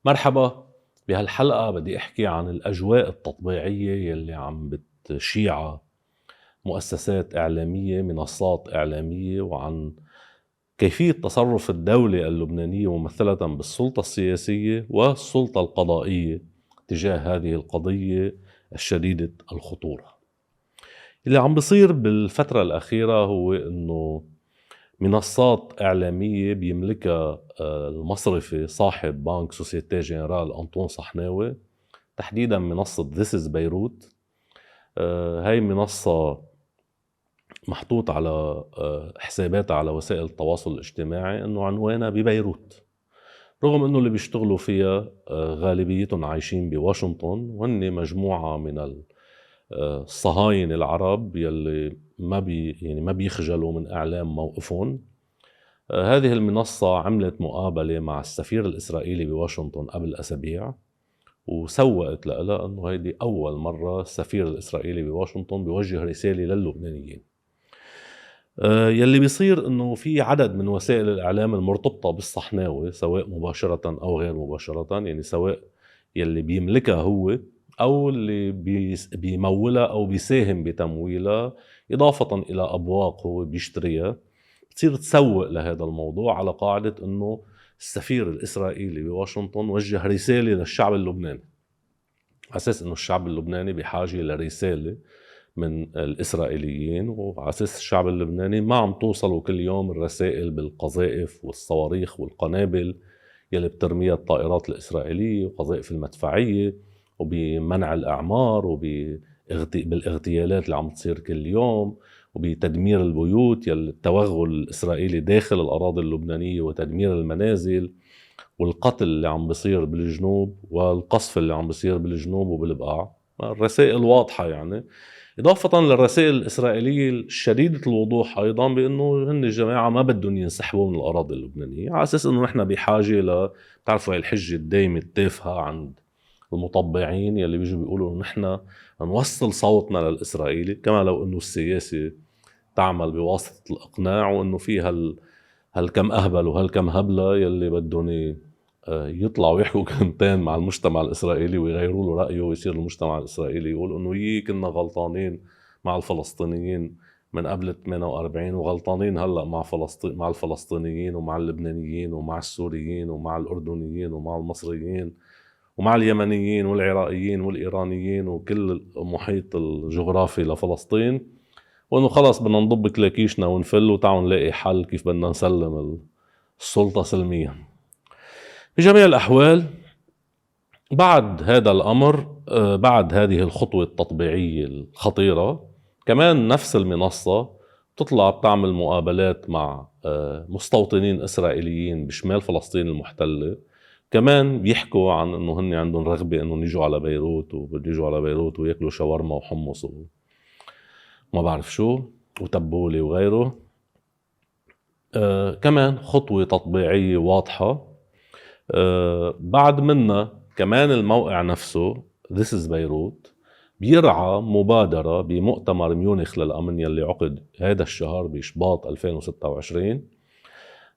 مرحبا. بهالحلقة بدي أحكي عن الأجواء التطبيعية يلي عم بتشيعها مؤسسات إعلامية، منصات إعلامية، وعن كيفية تصرف الدولة اللبنانية ممثلة بالسلطة السياسية والسلطة القضائية تجاه هذه القضية الشديدة الخطورة. اللي عم بيصير بالفترة الأخيرة هو إنه منصات إعلامية بيملكها المصرفي صاحب بنك سوسيتي جنرال أنطون صحناوي، تحديدا منصة This is بيروت. هاي منصة محطوط على حساباتها على وسائل التواصل الاجتماعي انه عنوانها ببيروت، رغم انه اللي بيشتغلوا فيها غالبيتهم عايشين بواشنطن، وهن مجموعة من الصهاينة العرب يلي ما بيخجلوا من اعلام موقفهم. هذه المنصة عملت مقابلة مع السفير الإسرائيلي بواشنطن قبل أسابيع، وسوقت لها أنه هيدي أول مرة السفير الإسرائيلي بواشنطن بيوجه رسالة للبنانيين. يلي بيصير أنه في عدد من وسائل الإعلام المرتبطة بالصحناوي، سواء مباشرة أو غير مباشرة، يعني سواء يلي بيملكها هو أو اللي بيمولها أو بيساهم بتمويلها، إضافة إلى أبواق هو بيشتريها، بتصير تسوق لهذا الموضوع على قاعدة أنه السفير الإسرائيلي بواشنطن وجه رسالة للشعب اللبناني، على أساس أنه الشعب اللبناني بحاجة لرسالة من الإسرائيليين، وعلى أساس الشعب اللبناني ما عم توصلوا كل يوم الرسائل بالقذائف والصواريخ والقنابل يلي بترميها الطائرات الإسرائيلية وقذائف المدفعية، وبمنع الأعمار وبالاغتيالات اللي عم تصير كل يوم، وبتدمير البيوت يلي التوغل الإسرائيلي داخل الأراضي اللبنانية وتدمير المنازل، والقتل اللي عم بيصير بالجنوب والقصف اللي عم بيصير بالجنوب وبالبقاع. الرسائل واضحة يعني، إضافة للرسائل الإسرائيلية الشديدة الوضوح أيضا بأنه هن الجماعة ما بدهم ينسحبوا من الأراضي اللبنانية، على أساس أنه نحن بحاجة بتعرفوا هاي الحجة الدايمة التافهة عند المطبعين يلي بيجوا بيقولوا أنه نحن نوصل صوتنا للإسرائيلي، كما لو أنه السياسة تعمل بواسطة الإقناع، وأنه في هالكم أهبل وهالكم هبلة يلي بدهم يطلعوا يحكوا كلمتين مع المجتمع الإسرائيلي ويغيروا له رأيه، ويصير المجتمع الإسرائيلي يقول إنه كنا غلطانين مع الفلسطينيين من قبل 48، وغلطانين هلأ مع الفلسطينيين ومع اللبنانيين ومع السوريين ومع الأردنيين ومع المصريين ومع اليمنيين والعراقيين والإيرانيين وكل المحيط الجغرافي لفلسطين، وإنه خلص بدنا نضب كلاكيشنا ونفل وتعالوا نلاقي حل كيف بدنا نسلم السلطة سلميا. بجميع الأحوال، بعد هذا الأمر، بعد هذه الخطوة التطبيعية الخطيرة، كمان نفس المنصة تطلع بتعمل مقابلات مع مستوطنين إسرائيليين بشمال فلسطين المحتلة، كمان بيحكوا عن أنه هن عندهم رغبة أنه يجوا على بيروت، وبده يجوا على بيروت ويأكلوا شاورما وحمص وما بعرف شو وتبولي وغيره. كمان خطوة تطبيعية واضحة. بعد منا كمان الموقع نفسه This is بيروت بيرعى مبادرة بمؤتمر ميونخ للأمن يلي عقد هذا الشهر بشباط 2026.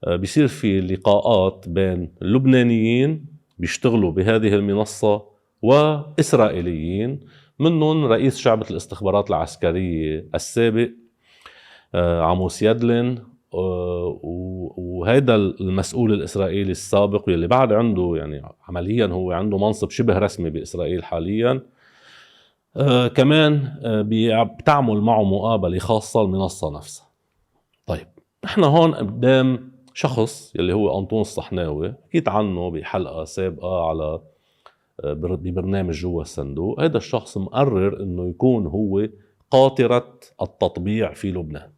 بيصير في لقاءات بين لبنانيين بيشتغلوا بهذه المنصة وإسرائيليين، منهم رئيس شعبة الاستخبارات العسكرية السابق عموس يدلن، وهيدا المسؤول الإسرائيلي السابق واللي بعد عنده يعني عمليا هو عنده منصب شبه رسمي بإسرائيل حاليا. كمان بتعمل معه مقابلة خاصة المنصة نفسها. طيب، احنا هون قدام شخص يلي هو أنطون الصحناوي، حكيت عنه بحلقة سابقة على ببرنامج جوا الصندوق. هذا الشخص مقرر انه يكون هو قاطرة التطبيع في لبنان،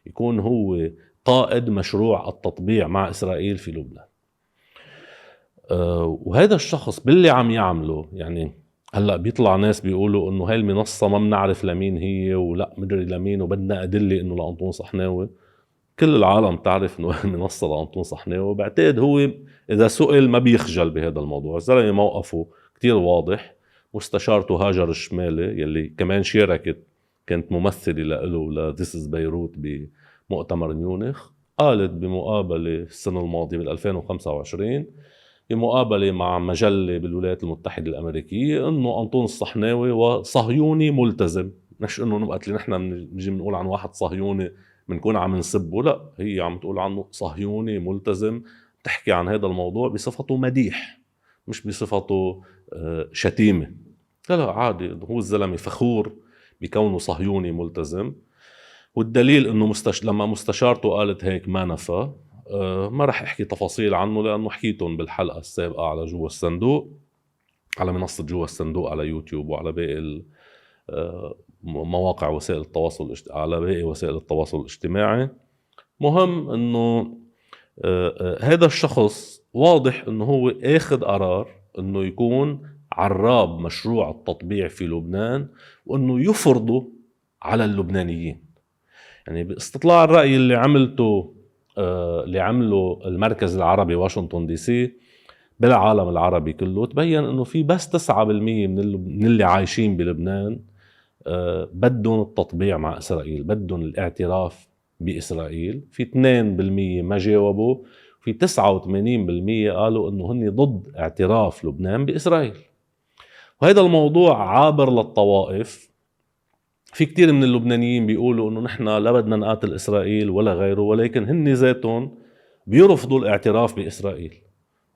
يكون هو قائد مشروع التطبيع مع إسرائيل في لبنان. وهذا الشخص باللي عم يعمله، يعني هلأ بيطلع ناس بيقولوا انه هاي المنصة ما بنعرف لمين هي ولا مدري لمين وبدنا أدلة انه لأنطون صحناوي. كل العالم تعرف انه المنصة لأنطون صحناوي. بعتقد هو اذا سئل ما بيخجل بهذا الموضوع. الزلمة موقفه كتير واضح. مستشارته هاجر الشمالي يلي كمان شاركت، كانت ممثلة له This is بيروت بمؤتمر ميونخ، قالت بمقابلة السنة الماضية بال 2025 في مقابلة مع مجلة بالولايات المتحدة الأمريكية إنه أنطون الصحناوي وصهيوني ملتزم، مش إنه نبقى نحن بنجي بنقول عن واحد صهيوني بنكون عم نسبه، لا، هي عم تقول عنه صهيوني ملتزم، تحكي عن هذا الموضوع بصفته مديح مش بصفته شتيمة. لا عادي، هو الزلمة فخور بكونه صهيوني ملتزم. والدليل انه لما مستشارته قالت هيك ما نفى. ما رح احكي تفاصيل عنه لانه حكيتهم بالحلقة السابقة على جوا الصندوق، على منصة جوا الصندوق على يوتيوب وعلى باقي مواقع وسائل التواصل على باقي وسائل التواصل الاجتماعي. مهم انه هذا الشخص واضح انه هو اخذ قرار انه يكون عراب مشروع التطبيع في لبنان وانه يفرضه على اللبنانيين. يعني باستطلاع الرأي اللي عمله المركز العربي واشنطن دي سي بالعالم العربي كله، تبين انه في بس 9% من اللي عايشين بلبنان بدهم التطبيع مع إسرائيل، بدهم الاعتراف بإسرائيل. في 2% ما جاوبوا، في 89% قالوا انه هن ضد اعتراف لبنان بإسرائيل. وهذا الموضوع عابر للطوائف. في كتير من اللبنانيين بيقولوا انه نحن لا بدنا نقاتل إسرائيل ولا غيره، ولكن هن ذاتهم بيرفضوا الاعتراف بإسرائيل.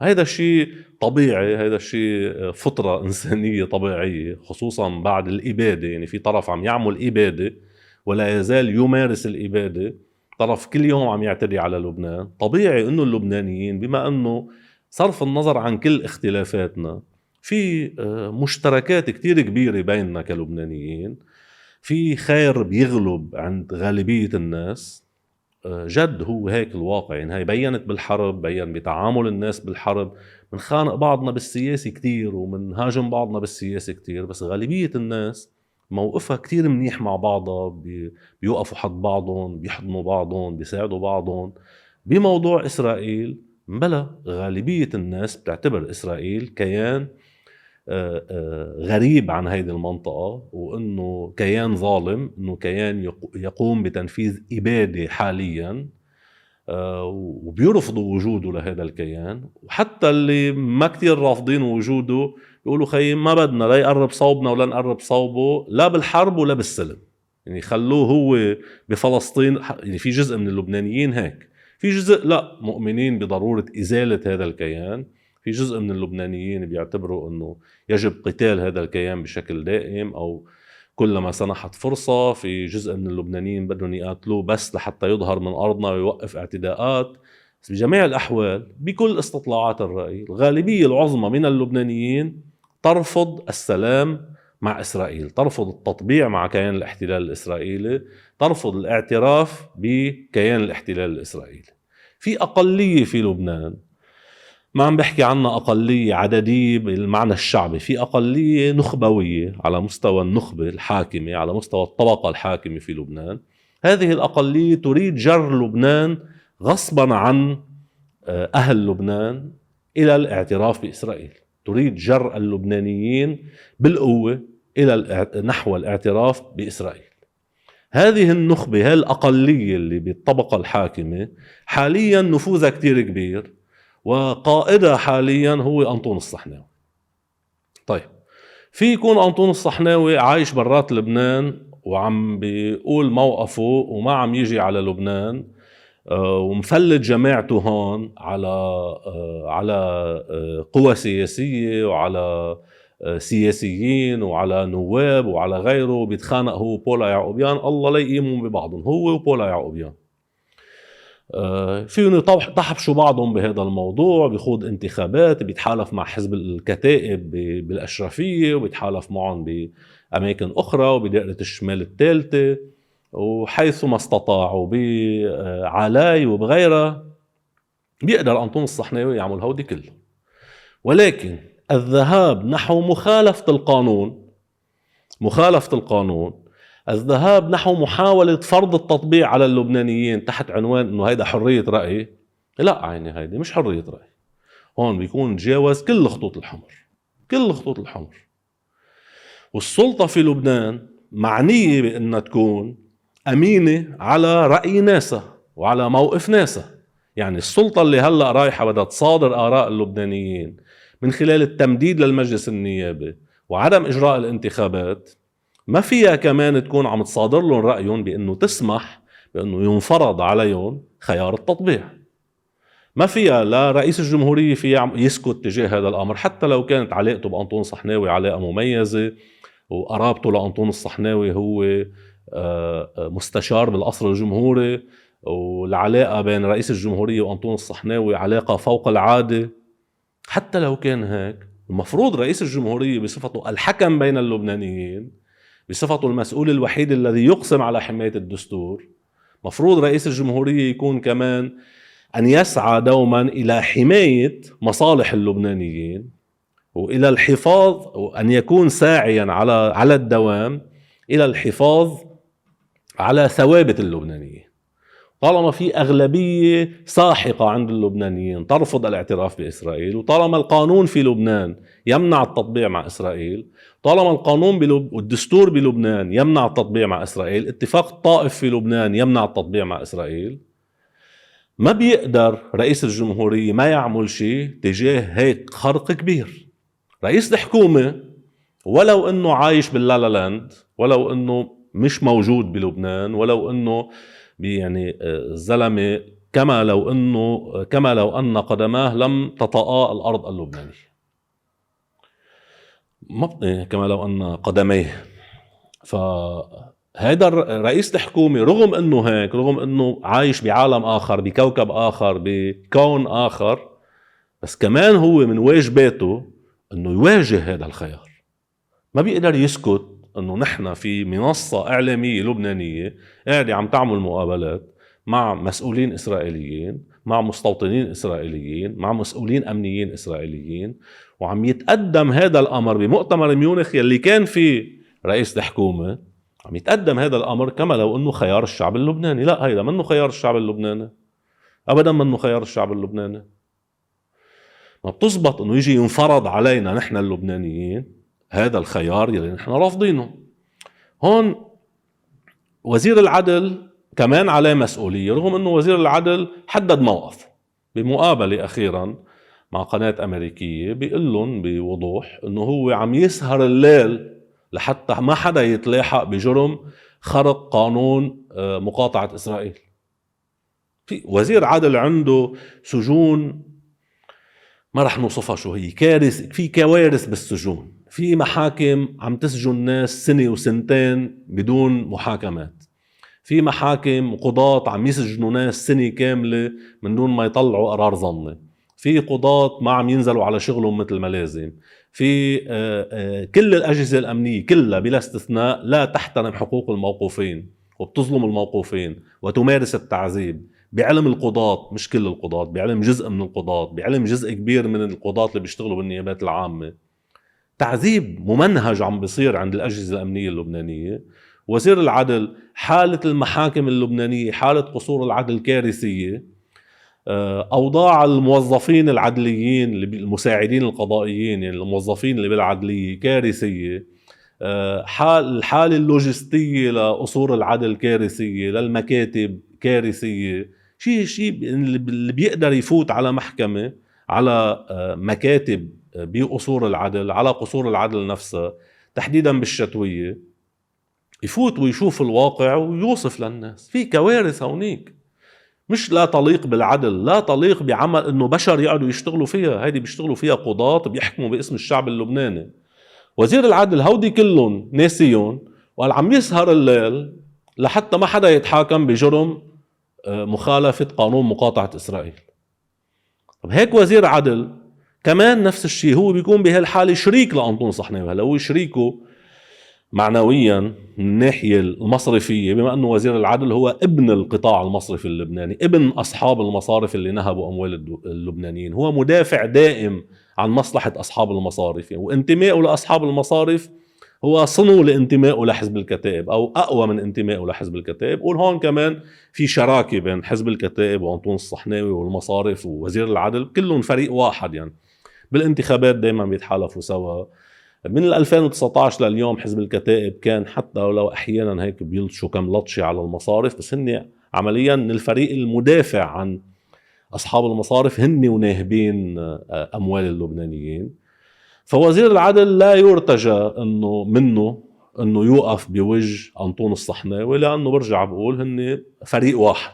هذا الشيء طبيعي، هذا الشيء فطرة إنسانية طبيعية، خصوصا بعد الإبادة. يعني في طرف عم يعمل إبادة ولا يزال يمارس الإبادة، طرف كل يوم عم يعتدي على لبنان. طبيعي إنه اللبنانيين بما إنه صرف النظر عن كل اختلافاتنا في مشتركات كتير كبيرة بيننا كلبنانيين، في خير بيغلب عند غالبية الناس. جد هو هيك الواقع. يعني هاي بيّنت بالحرب، بيّن بتعامل الناس بالحرب. منخانق بعضنا بالسياسة كتير ومنهاجم بعضنا بالسياسة كتير، بس غالبية الناس موقفها كتير منيح مع بعضها، بيوقفوا حد بعضهم، بيحضنوا بعضهم، بيساعدوا بعضهم. بموضوع إسرائيل بلا، غالبية الناس بتعتبر إسرائيل كيان غريب عن هيدي المنطقة، وإنه كيان ظالم، إنه كيان يقوم بتنفيذ إبادة حاليا، وبيرفضوا وجوده لهذا الكيان. وحتى اللي ما كتير رافضين وجوده يقولوا خي ما بدنا لا يقرب صوبنا ولا نقرب صوبه، لا بالحرب ولا بالسلم. يعني خلوه هو بفلسطين. يعني في جزء من اللبنانيين هيك، في جزء لا، مؤمنين بضرورة إزالة هذا الكيان. في جزء من اللبنانيين بيعتبروا أنه يجب قتال هذا الكيان بشكل دائم أو كلما سنحت فرصة. في جزء من اللبنانيين بدهم يقاتلوه بس لحتى يظهر من أرضنا ويوقف اعتداءات. بس بجميع الأحوال بكل استطلاعات الرأي الغالبية العظمى من اللبنانيين ترفض السلام مع إسرائيل، ترفض التطبيع مع كيان الاحتلال الإسرائيلي، ترفض الاعتراف بكيان الاحتلال الإسرائيلي. في أقلية في لبنان، ما عم بحكي عنها أقلية عددية بالمعنى الشعبي، في أقلية نخبوية على مستوى النخبة الحاكمة، على مستوى الطبقة الحاكمة في لبنان. هذه الأقلية تريد جر لبنان غصبا عن أهل لبنان إلى الاعتراف بإسرائيل، تريد جر اللبنانيين بالقوة إلى نحو الاعتراف بإسرائيل. هذه النخبة، هذه الأقلية اللي بالطبقة الحاكمة حاليا نفوذها كتير كبير، وقائدها حاليا هو أنطون الصحناوي. طيب، في يكون أنطون الصحناوي عايش برات لبنان وعم بيقول موقفه وما عم يجي على لبنان، ومفلت جماعته هون على قوى سياسية وعلى سياسيين وعلى نواب وعلى غيره، بيتخانق هو وبولا يعقوبيان، الله لا يقيمهم ببعضهم، هو وبولا يعقوبيان. فيهم يطحبشوا بعضهم بهذا الموضوع، بيخوض انتخابات، بيتحالف مع حزب الكتائب بالأشرفية، وبيتحالف معهم بأماكن أخرى وبدائرة الشمال الثالثة، وحيث ما استطاعوا بعلاي وبغيرها بيقدر أنطون الصحناوي يعمل هودي كله. ولكن الذهاب نحو مخالفة القانون، الذهاب نحو محاولة فرض التطبيع على اللبنانيين تحت عنوان انه هيدا حرية رأي، لا، عيني هيدي مش حرية رأي. هون بيكون تجاوز كل الخطوط الحمر. والسلطة في لبنان معنية بأنها تكون أمينة على رأي ناسا وعلى موقف ناسا. يعني السلطة اللي هلأ رايحة بدها تصادر آراء اللبنانيين من خلال التمديد للمجلس النيابي وعدم إجراء الانتخابات، ما فيها كمان تكون عم تصادر لهم رأيهم بأنه تسمح بأنه ينفرض عليهم خيار التطبيع. ما فيها لا رئيس الجمهورية فيها يسكت تجاه هذا الأمر، حتى لو كانت علاقته بأنطون الصحناوي علاقة مميزة وقرابته لأنطون الصحناوي هو مستشار بالقصر الجمهوري، والعلاقة بين رئيس الجمهورية وأنطون الصحناوي علاقة فوق العادة. حتى لو كان هيك، المفروض رئيس الجمهورية بصفته الحكم بين اللبنانيين، بصفته المسؤول الوحيد الذي يقسم على حماية الدستور، مفروض رئيس الجمهورية يكون كمان أن يسعى دوما إلى حماية مصالح اللبنانيين وإلى الحفاظ، وأن يكون ساعيا على الدوام إلى الحفاظ على ثوابت اللبنانيين. طالما في أغلبية ساحقة عند اللبنانيين ترفض الاعتراف بإسرائيل، وطالما القانون في لبنان يمنع التطبيع مع إسرائيل، طالما القانون والدستور بلبنان يمنع التطبيع مع إسرائيل، اتفاق الطائف في لبنان يمنع التطبيع مع إسرائيل، ما بيقدر رئيس الجمهورية ما يعمل شيء تجاه هيك خرق كبير. رئيس الحكومة ولو انه عايش باللالالاند، ولو انه مش موجود بلبنان، ولو انه يعني الزلمة كما لو ان قدماه لم تطأ الارض اللبنانية، كما لو ان قدميه. فهذا رئيس الحكومة رغم انه هيك، رغم انه عايش بعالم اخر، بكوكب اخر، بكون اخر، بس كمان هو من واجباته انه يواجه هذا الخيار. ما بيقدر يسكت انه نحن في منصة اعلامية لبنانية قاعدة عم تعمل مقابلات مع مسؤولين اسرائيليين، مع مستوطنين اسرائيليين، مع مسؤولين امنيين اسرائيليين، وعم يتقدم هذا الامر بمؤتمر ميونخ يلي كان فيه رئيس الحكومة، عم يتقدم هذا الامر كما لو انه خيار الشعب اللبناني. لا، هيدا منه خيار الشعب اللبناني، ابدا منه خيار الشعب اللبناني. ما بتزبط انه يجي ينفرض علينا نحن اللبنانيين هذا الخيار يلي نحن رافضينه. هون وزير العدل كمان عليه مسؤولية، رغم انه وزير العدل حدد موقف بمقابلة اخيرا مع قناة امريكية، بيقول لهم بوضوح انه هو عم يسهر الليل لحتى ما حدا يتلاحق بجرم خرق قانون مقاطعة اسرائيل. في وزير عدل عنده سجون ما رح نوصفها شو هي، كارث، في كوارث بالسجون، في محاكم عم تسجن ناس سنة وسنتين بدون محاكمات، في محاكم وقضاة عم يسجنوا ناس سنة كاملة من دون ما يطلعوا قرار ظني، في قضاة ما عم ينزلوا على شغلهم مثل ما لازم، في كل الأجهزة الأمنية كلها بلا استثناء لا تحترم حقوق الموقوفين وبتظلم الموقوفين وتمارس التعذيب بعلم القضاة، مش كل القضاة، بعلم جزء من القضاة، بعلم جزء كبير من القضاة اللي بيشتغلوا بالنيابات العامة. تعذيب ممنهج عم بيصير عند الأجهزة الأمنية اللبنانية. وزير العدل، حالة المحاكم اللبنانية حالة قصور العدل كارثية، أوضاع الموظفين العدليين المساعدين القضائيين، يعني الموظفين اللي بالعدلية كارثية، الحالة اللوجستية لقصور العدل كارثية، للمكاتب كارثية. شيء اللي بيقدر يفوت على محكمة، على مكاتب بقصور العدل، على قصور العدل نفسها تحديدا بالشتوية، يفوت ويشوف الواقع ويوصف للناس في كوارث هونيك مش لا تليق بالعدل، لا تليق بعمل انه بشر يقعدوا يشتغلوا فيها. هيدي بيشتغلوا فيها قضاة بيحكموا باسم الشعب اللبناني. وزير العدل هودي كلهم ناسيون وقال عم يسهر الليل لحتى ما حدا يتحاكم بجرم مخالفة قانون مقاطعة إسرائيل. طب هيك وزير عدل كمان نفس الشيء، هو بيكون بهالحالة شريك لأنطون صحناوي. هلا هو شريكه معنويا من الناحية المصرفية، بما أنه وزير العدل هو ابن القطاع المصرفي اللبناني، ابن أصحاب المصارف اللي نهبوا أموال اللبنانيين، هو مدافع دائم عن مصلحة أصحاب المصارف، وانتمائه لأصحاب المصارف هو صنو لانتمائه لحزب الكتائب، أو أقوى من انتمائه لحزب الكتائب. قول هون كمان في شراكة بين حزب الكتائب وأنطون الصحناوي والمصارف ووزير العدل، كلهم فريق واحد، يعني بالانتخابات دائما بيتحالفوا سوا. من 2019 لليوم حزب الكتائب كان حتى لو أحيانا هيك بيلطشوا كم لطشة على المصارف، بس هن عمليا الفريق المدافع أصحاب المصارف هن وناهبين أموال اللبنانيين. فوزير العدل لا يرتجى منه أنه يوقف بوجه أنطون الصحناوي، لأنه برجع بقول هن فريق واحد.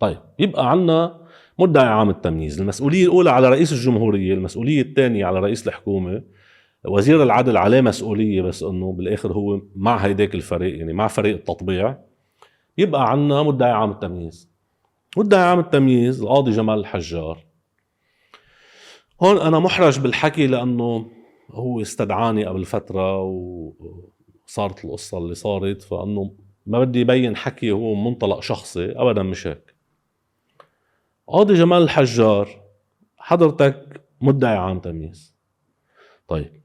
طيب يبقى عنا مدعي عام التمييز، المسؤولية الأولى على رئيس الجمهورية، المسؤولية الثانية على رئيس الحكومة. وزير العدل عليه مسؤولية، بس أنه بالآخر هو مع هيداك الفريق، يعني مع فريق التطبيع. يبقى عنا مدعي عام التمييز. مدعي عام التمييز القاضي جمال الحجار. هون أنا محرج بالحكي لأنه هو استدعاني قبل فترة وصارت القصة اللي صارت، فأنه ما بدي يبين حكي هو منطلق شخصي أبدا، مش هيك. قاضي جمال الحجار حضرتك مدعي عام تمييز. طيب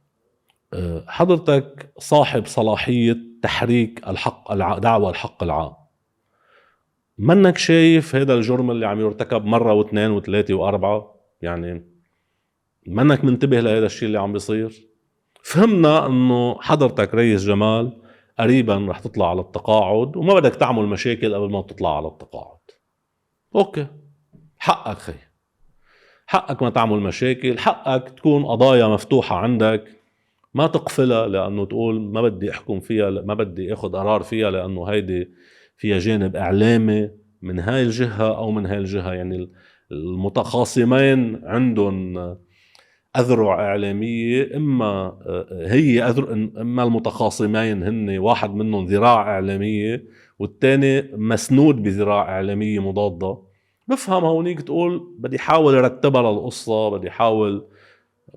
حضرتك صاحب صلاحية تحريك دعوى الحق العام. منك شايف هذا الجرم اللي عم يرتكب مرة واثنين وثلاثة وأربعة؟ يعني منك منتبه لهذا الشيء اللي عم بيصير؟ فهمنا انه حضرتك رئيس جمال قريبا رح تطلع على التقاعد وما بدك تعمل مشاكل قبل ما تطلع على التقاعد. اوكي، حقك خي، حقك ما تعمل مشاكل، حقك تكون قضايا مفتوحة عندك ما تقفلها، لأنه تقول ما بدي أحكم فيها، ما بدي أخذ قرار فيها لأنه هيدي فيها جانب إعلامي من هاي الجهة أو من هاي الجهة. يعني المتخاصمين عندهم أذرع إعلامية، إما إما المتخاصمين هن واحد منهم ذراع إعلامية والتاني مسنود بذراع إعلامية مضادة. بفهم هونيك تقول بدي حاول رتبها للقصة، بدي حاول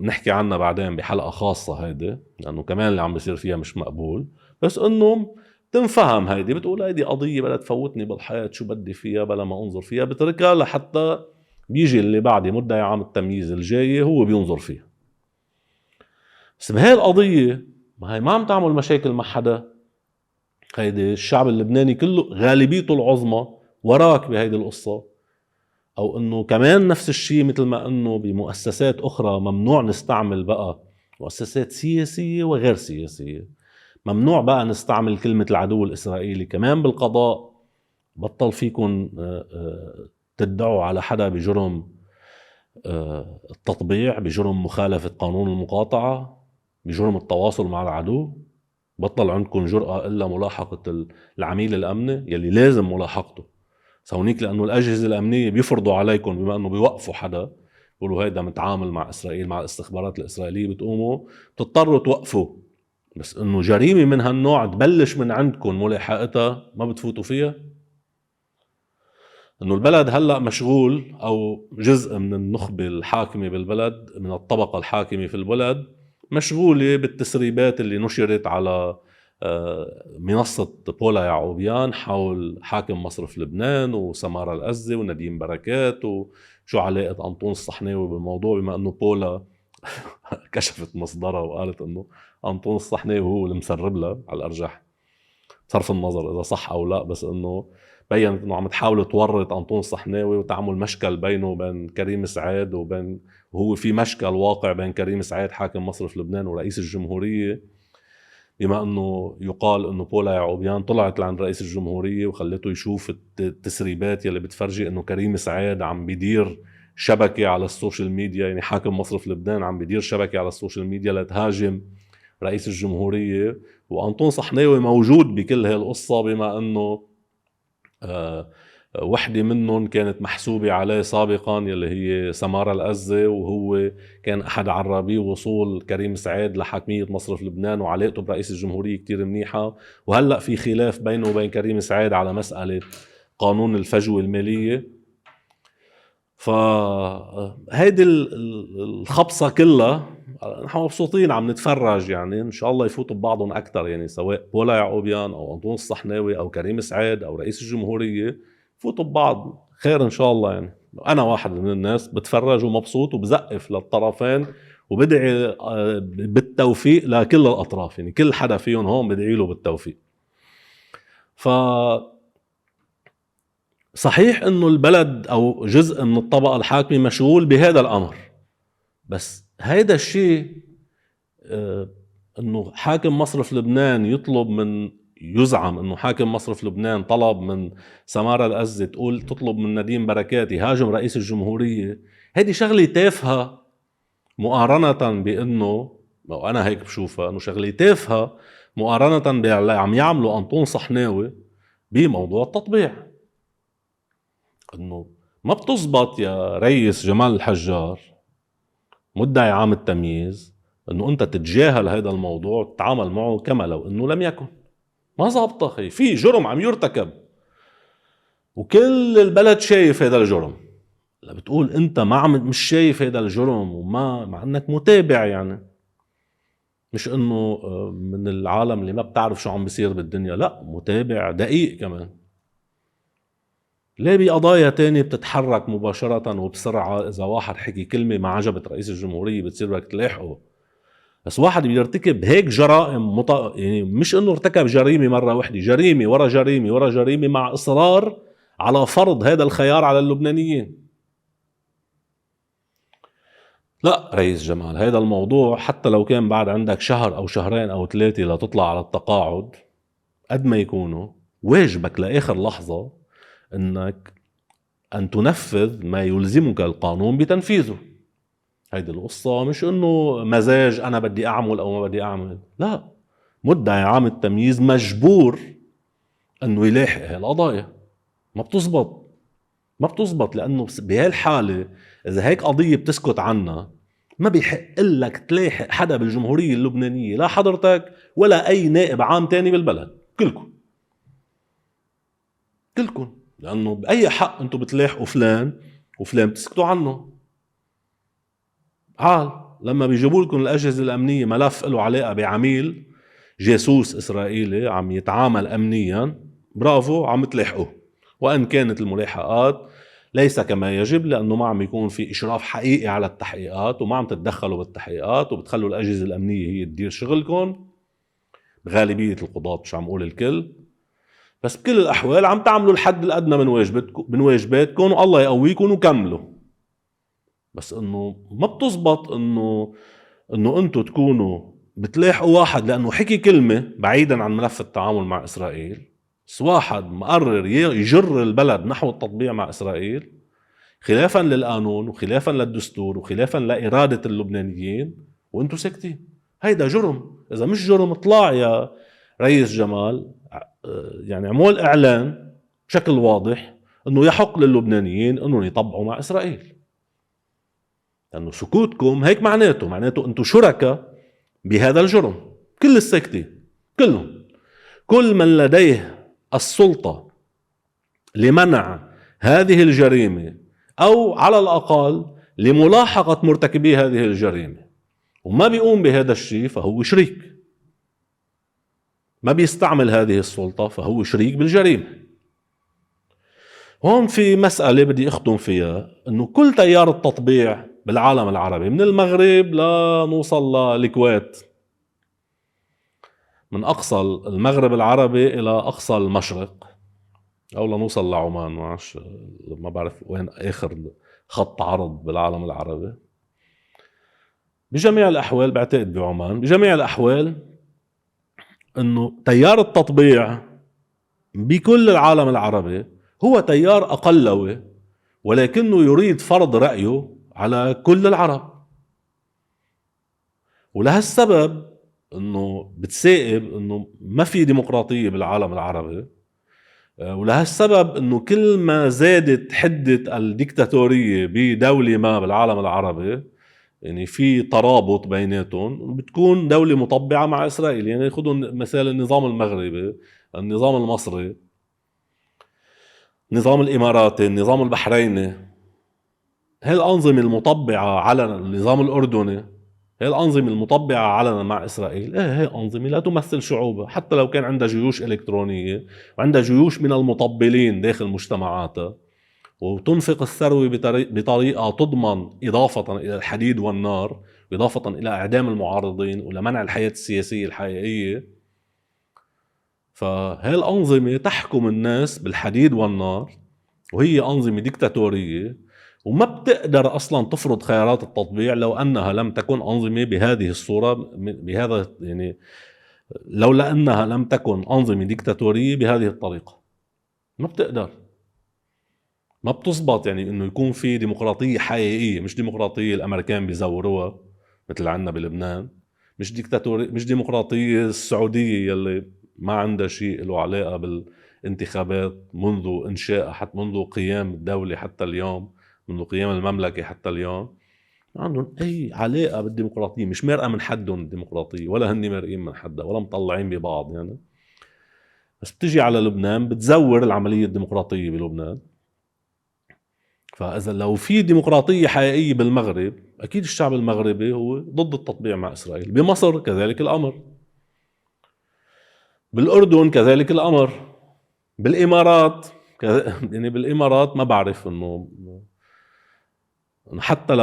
نحكي عنها بعدين بحلقة خاصة هيدي، لأنه كمان اللي عم بيصير فيها مش مقبول، بس إنه تنفهم هيدي. بتقول هيدي قضية بلا تفوتني بالحياة، شو بدي فيها بلا ما أنظر فيها، بتركها لحتى بيجي اللي بعدي مدعي عام التمييز الجاي هو بينظر فيها. بس بهاي القضية ما هي ما عم تعمل مشاكل مع حدا. هيدي الشعب اللبناني كله غالبيته العظمى وراك بهيدي القصة. أو إنه كمان نفس الشيء، مثل ما إنه بمؤسسات أخرى ممنوع نستعمل بقى مؤسسات سياسية وغير سياسية، ممنوع بقى نستعمل كلمة العدو الإسرائيلي. كمان بالقضاء بطل فيكن تدعوا على حدا بجرم التطبيع، بجرم مخالفة قانون المقاطعة، بجرم التواصل مع العدو. بطل عندكم جرأة إلا ملاحقة العميل الأمني يلي لازم ملاحقته. سونيك لأنه الأجهزة الأمنية بيفرضوا عليكم، بما أنه بيوقفوا حدا بيقولوا هيدا متعامل مع إسرائيل، مع الاستخبارات الإسرائيلية، بتقوموا بتضطروا توقفوا. بس إنه جريمة من هالنوع تبلش من عندكم ملاحقتها ما بتفوتوا فيها. إنه البلد هلأ مشغول، أو جزء من النخبة الحاكمة بالبلد، من الطبقة الحاكمة في البلد، مشغولة بالتسريبات اللي نشرت على منصة بولا يعقوبيان حول حاكم مصرف لبنان وسمارة الأزة ونديم بركات وشو علاقة أنطون الصحناوي بالموضوع، بما أنه بولا كشفت مصدرها وقالت أنه أنطون الصحناوي هو اللي مسرب لها. على الأرجح صرف النظر إذا صح أو لا، بس أنه بيّنت أنه عم تحاول تورط أنطون الصحناوي وتعمل مشكل بينه وبين كريم سعيد، وهو في مشكل واقع بين كريم سعيد حاكم مصرف لبنان ورئيس الجمهورية، بما أنه يقال أنه بولا يعقوبيان طلعت لعند رئيس الجمهورية وخلته يشوف التسريبات يلي بتفرجي أنه كريم سعيد عم بيدير شبكة على السوشيال ميديا، يعني حاكم مصرف لبنان عم بيدير شبكة على السوشيال ميديا لتهاجم رئيس الجمهورية. وأنطون صحناوي موجود بكل هالقصة، بما أنه وحدة منهم كانت محسوبة عليه سابقا يلي هي سمارة الأزة، وهو كان أحد عرابي وصول كريم سعيد لحاكمية مصرف لبنان، وعلاقته برئيس الجمهورية كتير منيحة. وهلأ في خلاف بينه وبين كريم سعيد على مسألة قانون الفجوة المالية. فهيدي الخبصة كلها نحن مبسوطين عم نتفرج، يعني إن شاء الله يفوتوا ببعضهم أكتر، يعني سواء بولا يعقوبيان أو أنطون الصحناوي أو كريم سعيد أو رئيس الجمهورية، يفوتوا ببعض خير إن شاء الله. يعني أنا واحد من الناس بتفرج ومبسوط وبزقف للطرفين وبدعي بالتوفيق لكل الأطراف، يعني كل حدا فيهم هون بدعي له بالتوفيق. صحيح إنه البلد أو جزء من الطبقة الحاكمة مشغول بهذا الأمر، بس هيدا الشيء إنه حاكم مصرف لبنان يطلب من يزعم انه حاكم مصرف لبنان طلب من سمارة الأزة تطلب من نديم بركات يهاجم رئيس الجمهورية، هذه شغلة تافهة مقارنة بانه، وانا هيك بشوفها انه شغلة تافهة مقارنة باللي عم يعملوا أنطون صحناوي بموضوع التطبيع. انه ما بتزبط يا ريس جمال الحجار مدعي عام التمييز انه انت تتجاهل هذا الموضوع وتتعامل معه كما لو انه لم يكن. ما زبط اخي، في جرم عم يرتكب وكل البلد شايف هذا الجرم. لا بتقول انت ما مش شايف هذا الجرم وما مع انك متابع، يعني مش انه من العالم اللي ما بتعرف شو عم بيصير بالدنيا، لا متابع دقيق كمان. ليه بقضايا تانية بتتحرك مباشرة وبسرعة، إذا واحد حكي كلمة ما عجبت رئيس الجمهورية بتصير بدك تلاحقه. بس واحد بيرتكب هيك جرائم يعني مش إنه ارتكب جريمة مرة واحدة، جريمة ورا جريمة ورا جريمة، مع إصرار على فرض هذا الخيار على اللبنانيين. لا رئيس جمال، هذا الموضوع حتى لو كان بعد عندك شهر أو شهرين أو 3 لتطلع على التقاعد، قد ما يكونوا واجبك لآخر لحظة إنك أن تنفذ ما يلزمك القانون بتنفيذه. هيدي القصة مش إنه مزاج أنا بدي أعمل أو ما بدي أعمل، لا، مدعي عام التمييز مجبور إنه يلاحق هالقضايا. ما بتزبط، ما بتزبط، لأنه بهالحالة إذا هيك قضية بتسكت عنها ما بيحق لك تلاحق حدا بالجمهورية اللبنانية، لا حضرتك ولا أي نائب عام تاني بالبلد، كلكم لأنه بأي حق أنتم بتلاحقوا فلان وفلان بتسكتوا عنه. لما بيجيبوا لكم الأجهزة الأمنية ملف له علاقة بعميل جاسوس إسرائيلي عم يتعامل أمنيا، برافو عم تلاحقوه، وأن كانت الملاحقات ليس كما يجب، لأنه ما عم يكون في إشراف حقيقي على التحقيقات، وما عم تتدخلوا بالتحقيقات وبتخلوا الأجهزة الأمنية هي تدير شغلكم. بغالبية القضاة، مش عم أقول الكل، بس بكل الأحوال عم تعملوا الحد الأدنى من واجباتكم والله يقويكم وكملوا. بس إنه ما بتزبط إنه أنتوا تكونوا بتلاحقوا واحد لأنه حكي كلمة بعيدا عن ملف التعامل مع إسرائيل، بس واحد مقرر يجر البلد نحو التطبيع مع إسرائيل خلافا للقانون وخلافا للدستور وخلافا لإرادة اللبنانيين، وانتوا ساكتين. هيدا جرم. إذا مش جرم اطلع يا رئيس جمال، يعني عمول إعلان بشكل واضح أنه يحق للبنانيين أنه يطبعوا مع إسرائيل، لأنه سكوتكم هيك معناته أنتوا شركاء بهذا الجرم. كل الساكتين كلهم، كل من لديه السلطة لمنع هذه الجريمة أو على الأقل لملاحقة مرتكبي هذه الجريمة وما بيقوم بهذا الشيء فهو شريك، ما بيستعمل هذه السلطة فهو شريك بالجريمة. هون في مسألة بدي أختم فيها، أنه كل تيار التطبيع بالعالم العربي من المغرب لنوصل للكويت، من أقصى المغرب العربي إلى أقصى المشرق، أو لنوصل لعمان، ما بعرف وين آخر خط عرض بالعالم العربي. بجميع الأحوال بعتقد بعمان، بجميع الأحوال أنه تيار التطبيع بكل العالم العربي هو تيار أقلوي، ولكنه يريد فرض رأيه على كل العرب. ولهالسبب أنه بتسائب أنه ما في ديمقراطية بالعالم العربي، ولهالسبب أنه كل ما زادت حدة الديكتاتورية بدولة ما بالعالم العربي، يعني في ترابط بيناتهم، بتكون دولة مطبعة مع إسرائيل. يعني خذوا مثال النظام المغربي، النظام المصري، النظام الإماراتي، النظام البحريني، هاي الأنظمة المطبعة على النظام الأردني، هاي الأنظمة المطبعة علنا مع إسرائيل، هاي أنظمة لا تمثل شعوبها، حتى لو كان عندها جيوش إلكترونية وعندها جيوش من المطبلين داخل مجتمعاتها، وتنفق الثروة بطريقة تضمن إضافة إلى الحديد والنار، إضافة إلى إعدام المعارضين ولمنع الحياة السياسية الحقيقية. فهي الأنظمة تحكم الناس بالحديد والنار، وهي أنظمة ديكتاتورية، وما بتقدر أصلا تفرض خيارات التطبيع لو أنها لم تكن أنظمة بهذه الصورة، بهذا يعني لولا أنها لم تكن أنظمة ديكتاتورية بهذه الطريقة. ما بتقدر، ما بتزبط. يعني انه يكون في ديمقراطية حقيقية، مش ديمقراطية الامريكان بيزوروها مثل عنا بلبنان، مش ديكتاتورية، مش ديمقراطية السعودية يلي ما عندها شيء له علاقة بالانتخابات منذ انشائها، حتى منذ قيام الدولة حتى اليوم، منذ قيام المملكة حتى اليوم. ما عندهم اي علاقة بالديمقراطية، مش مرقة من حدهم الديمقراطية، ولا هني مرقين من حدا، ولا مطلعين ببعض يعني. بس بتجي على لبنان بتزور العملية الديمقراطية بلبنان. فإذا لو في ديمقراطية حقيقية بالمغرب، أكيد الشعب المغربي هو ضد التطبيع مع إسرائيل. بمصر كذلك الأمر، بالأردن كذلك الأمر، بالإمارات يعني بالإمارات ما بعرف إنه حتى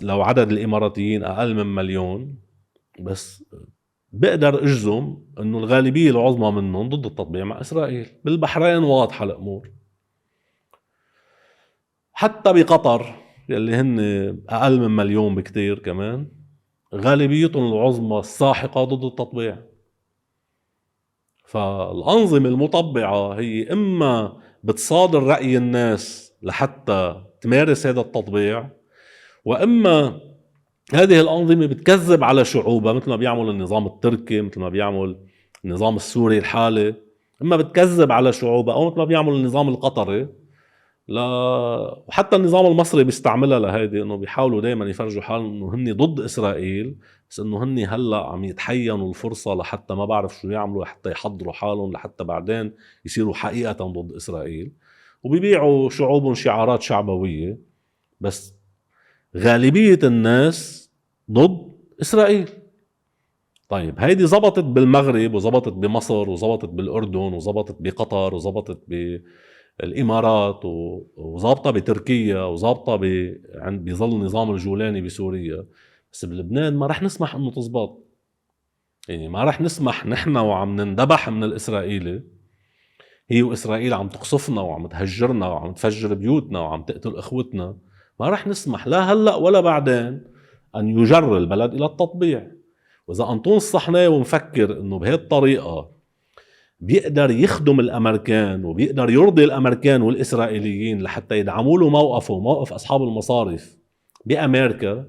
لو عدد الإماراتيين أقل من 1,000,000، بس بقدر أجزم إنه الغالبية العظمى منهم ضد التطبيع مع إسرائيل. بالبحرين واضحة الأمور، حتى بقطر يلي هن أقل من 1,000,000 بكتير كمان، غالبيتهم العظمى الساحقة ضد التطبيع. فالأنظمة المطبعة هي إما بتصادر رأي الناس لحتى تمارس هذا التطبيع، وإما هذه الأنظمة بتكذب على شعوبها مثل ما بيعمل النظام التركي، مثل ما بيعمل النظام السوري الحالي. إما بتكذب على شعوبها، أو مثل ما بيعمل النظام القطري. وحتى النظام المصري بيستعملها لهيدي، انه بيحاولوا دائما يفرجوا حالهم انه هن ضد اسرائيل، بس انه هن هلا عم يتحينوا الفرصه لحتى ما بعرف شو يعملوا، حتى يحضروا حالهم لحتى بعدين يصيروا حقيقه ضد اسرائيل. وبيبيعوا شعوبهم شعارات شعبويه، بس غالبيه الناس ضد اسرائيل. طيب هيدي زبطت بالمغرب، وزبطت بمصر، وزبطت بالاردن، وزبطت بقطر، وزبطت الامارات، وظابطه بتركيا، وظابطه بظل نظام الجولاني بسوريا. بس بلبنان ما رح نسمح انه تزبط. يعني ما رح نسمح نحن وعم نندبح من الاسرائيلي، هي واسرائيل عم تقصفنا وعم تهجرنا وعم تفجر بيوتنا وعم تقتل اخوتنا، ما رح نسمح لا هلا ولا بعدين ان يجر البلد الى التطبيع. واذا انطون الصحناوي مفكر انه بهي الطريقه بيقدر يخدم الامريكان وبيقدر يرضي الامريكان والاسرائيليين لحتى يدعموا له موقفه، موقف اصحاب المصارف بامريكا،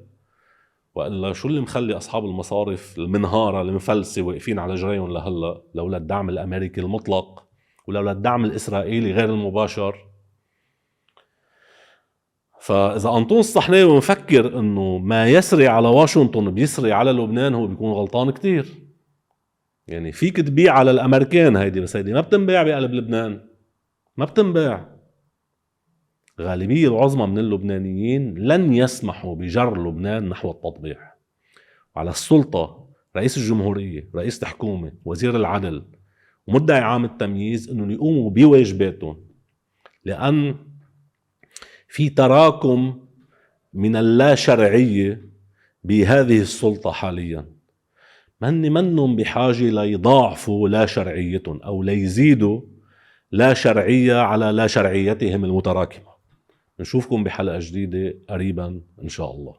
والا شو اللي مخلي اصحاب المصارف المنهاره المفلسه واقفين على جريهم لهلا؟ لولا الدعم الامريكي المطلق، ولولا الدعم الاسرائيلي غير المباشر. فاذا انطون الصحناوي مفكر انه ما يسري على واشنطن بيسري على لبنان، هو بيكون غلطان كتير. يعني فيك تبيع على الامريكان هيدي، بس هيدي ما بتنباع بقلب لبنان، ما بتنباع. غالبية العظمى من اللبنانيين لن يسمحوا بجر لبنان نحو التطبيع. على السلطة رئيس الجمهورية، رئيس الحكومة، وزير العدل، ومدعي عام التمييز انهم يقوموا بواجباتهم، لأن في تراكم من اللا شرعية بهذه السلطة حاليا. منهم بحاجة ليضاعفوا لا شرعيتهم أو ليزيدوا لا شرعية على لا شرعيتهم المتراكمة. نشوفكم بحلقة جديدة قريبا إن شاء الله.